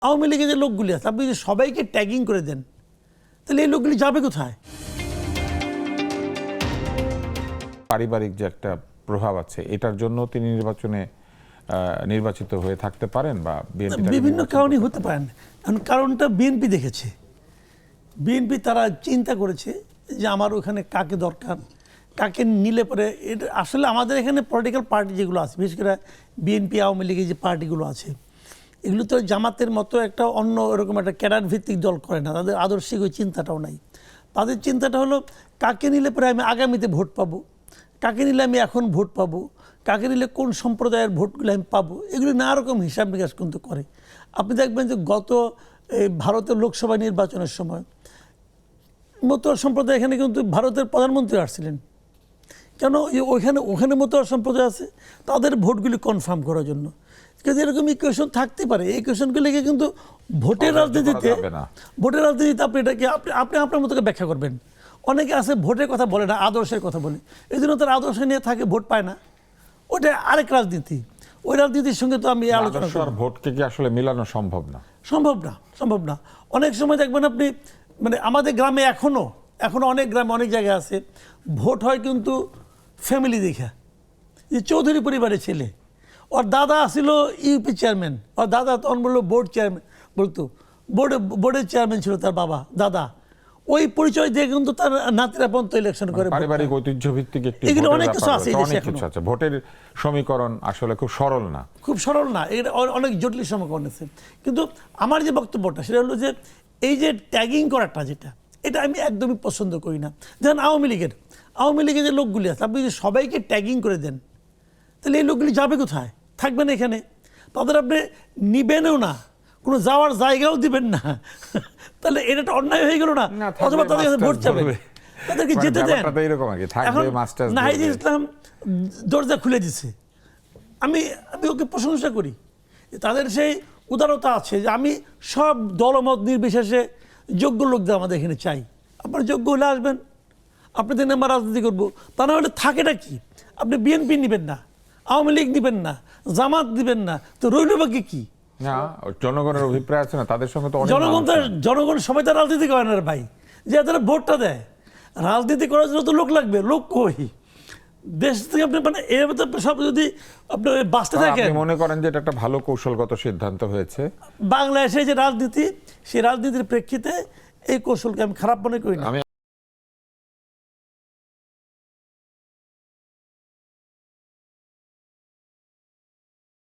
আওয়ামী লীগের যে লোকগুলি আছে আপনি যদি সবাইকে ট্যাগিং করে দেন তাহলে এই লোকগুলি যাবে কোথায়? পারিবারিক যে একটা প্রভাব আছে এটার জন্য তিনি নির্বাচিত হয়ে থাকতে পারেন বা বিভিন্ন কারণে হতে পারেন। কারণ কারণটা বিএনপি দেখেছে, বিএনপি তারা চিন্তা করেছে যে আমার ওখানে কাকে দরকার, কাকে নিলে পরে। এটা আসলে আমাদের এখানে পলিটিক্যাল পার্টি যেগুলো আছে, বিশেষ করে বিএনপি আওয়ামী লীগের যে পার্টিগুলো আছে, এগুলো তো জামাতের মতো একটা অন্য এরকম একটা ক্যাডার ভিত্তিক দল করে না। তাদের আদর্শিক ওই চিন্তাটাও নাই। তাদের চিন্তাটা হলো কাকে নিলে পরে আমি আগামীতে ভোট পাবো, কাকে নিলে আমি এখন ভোট পাবো, কাকে নিলে কোন সম্প্রদায়ের ভোটগুলো আমি পাবো, এগুলো নানা রকম হিসাব নিকাশ কিন্তু করে। আপনি দেখবেন যে গত ভারতের লোকসভা নির্বাচনের সময় মতুয়া সম্প্রদায় এখানে কিন্তু ভারতের প্রধানমন্ত্রী আসছিলেন। কেন? ওখানে মতুয়া সম্প্রদায় আছে, তাদের ভোটগুলি কনফার্ম করার জন্য। কিন্তু এরকম ইকুয়েশন থাকতে পারে। এই ইকুয়েশনগুলিকে কিন্তু ভোটের রাজনীতিতে আপনি এটাকে আপনি আপনার মতো ব্যাখ্যা করবেন। অনেকে আছে ভোটের কথা বলে না, আদর্শের কথা বলে, এই জন্য তার আদর্শ নিয়ে থাকে, ভোট পায় না। ওটা আরেক রাজনীতি। ওই রাজনীতির সঙ্গে তো আমি আলোচনা করি। ভোটকে কি আসলে মিলানো সম্ভব না? সম্ভব না। অনেক সময় দেখবেন আপনি, মানে আমাদের গ্রামে এখনো অনেক গ্রামে অনেক জায়গায় আছে ভোট হয় কিন্তু ফ্যামিলি দেখা। যে চৌধুরী পরিবারের ছেলে, ওর দাদা আসছিল ইউপি চেয়ারম্যান, ওর দাদা তখন বললো বোর্ড চেয়ারম্যান, বলতো বোর্ডের চেয়ারম্যান ছিল তার বাবা দাদা। ওই পরিচয় দিয়ে কিন্তু তার নাতিরা পর্যন্ত ইলেকশন করে। পারিবারিক ঐতিহ্য ভিত্তিক এগুলো অনেক কিছু আছে। ভোটের সমীকরণ আসলে খুব সরল না, এটা অনেক জটিল সমীকরণ আছে। কিন্তু আমার যে বক্তব্যটা সেটা হলো যে এই যে ট্যাগিং করাটা, এটা আমি একদমই পছন্দ করি না। যেমন আওয়ামী লীগের যে লোকগুলি আছে আপনি যদি সবাইকে ট্যাগিং করে দেন তাহলে এই লোকগুলি যাবে কোথায়? থাকবে না এখানে। তাদের আপনি নিবেনও না, কোনো যাওয়ার জায়গাও দিবেন না। তাহলে এটা অন্যায় হয়ে গেল না? অথবা তাদের কাছে ভোট চাবে, তাদেরকে যেতে দেন। এখন নাহিদ ইসলাম দরজা খুলে দিছে, আমি ওকে প্রশংসা করি। তাদের সেই উদারতা আছে যে আমি সব দলমত নির্বিশেষে যোগ্য লোকদের আমাদের এখানে চাই। আপনার যোগ্য হলে আসবেন, আপনাদের আমরা রাজনীতি করবো। তা না হলে থাকেটা কি? আপনি বিএনপি নেবেন না, আওয়ামী লীগ দিবেন না, জামাত দিবেন না, তো রইল বাকি কি? জনগণের অভিপ্রায় আছে না, তাদের সঙ্গে তো জনগণ সবাই তো রাজনীতি করে না ভাই, যে তারা ভোটটা দেয়। রাজনীতি করার জন্য তো লোক লাগবে, লোক কই? দেশ থেকে আপনি মানে এর সব যদি আপনি বাঁচতে থাকেন। মনে করেন যে এটা একটা ভালো কৌশলগত সিদ্ধান্ত হয়েছে বাংলাদেশে যে রাজনীতি, সেই রাজনীতির প্রেক্ষিতে এই কৌশলকে আমি খারাপ মনে করি না। আমি